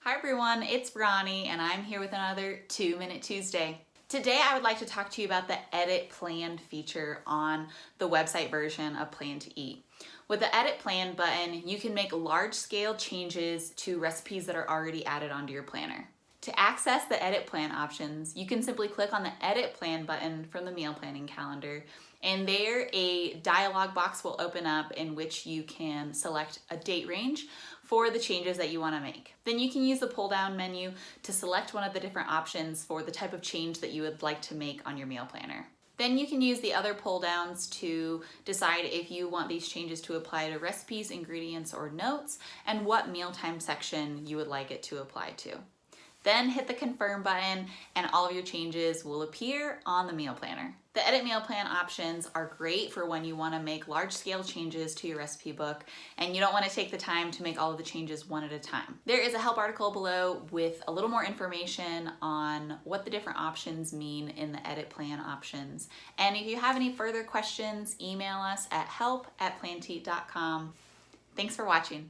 Hi everyone, it's Ronnie and I'm here with another 2-Minute Tuesday. Today I would like to talk to you about the Edit Plan feature on the website version of Plan to Eat. With the Edit Plan button, you can make large-scale changes to recipes that are already added onto your planner. To access the Edit Plan options, you can simply click on the Edit Plan button from the meal planning calendar, and there a dialog box will open up in which you can select a date range for the changes that you want to make. Then you can use the pull-down menu to select one of the different options for the type of change that you would like to make on your meal planner. Then you can use the other pull-downs to decide if you want these changes to apply to recipes, ingredients, or notes, and what mealtime section you would like it to apply to. Then hit the confirm button and all of your changes will appear on the meal planner. The edit meal plan options are great for when you want to make large scale changes to your recipe book and you don't want to take the time to make all of the changes one at a time. There is a help article below with a little more information on what the different options mean in the edit plan options. And if you have any further questions, email us at help@plantoeat.com. Thanks for watching.